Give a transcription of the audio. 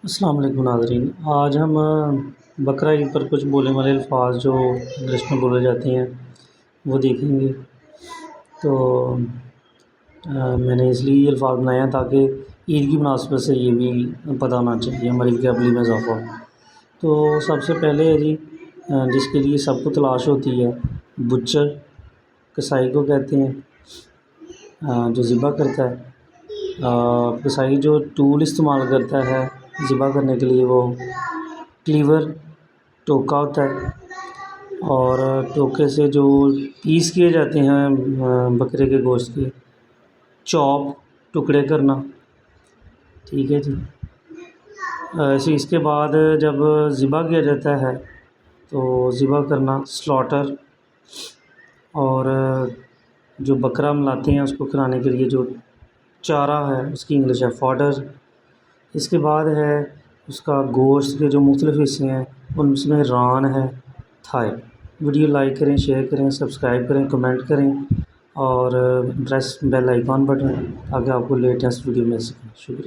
السلام علیکم ناظرین، آج ہم بقرہ عید پر کچھ بولنے والے الفاظ جو انگلش میں بولے جاتے ہیں وہ دیکھیں گے۔ تو میں نے اس لیے یہ الفاظ بنائے ہیں تاکہ عید کی مناسبت سے یہ بھی پتہ ہونا چاہیے ہماری ویکیبلری میں اضافہ ہو۔ تو سب سے پہلے ہے جی جس کے لیے سب کو تلاش ہوتی ہے، بچر کسائی کو کہتے ہیں، جو ذبح کرتا ہے۔ کسائی جو ٹول استعمال کرتا ہے ذبح کرنے کے لیے وہ کلیور ٹوکا ہوتا ہے، اور ٹوکے سے جو پیس کیے جاتے ہیں بکرے کے گوشت کے، چاپ ٹکڑے کرنا، ٹھیک ہے جی۔ ایسے اس کے بعد جب ذبح کیا جاتا ہے تو ذبح کرنا سلاٹر، اور جو بکرا ہم لاتے ہیں اس کو کھلانے کے لیے جو چارہ ہے اس کی انگلش ہے فاڈر۔ اس کے بعد ہے اس کا گوشت کے جو مختلف حصے ہیں ان میں ران ہے، تھائے۔ ویڈیو لائک کریں، شیئر کریں، سبسکرائب کریں، کمنٹ کریں اور پریس بیل آئیکن بٹن تاکہ آپ کو لیٹسٹ ویڈیو مل سکے۔ شکریہ۔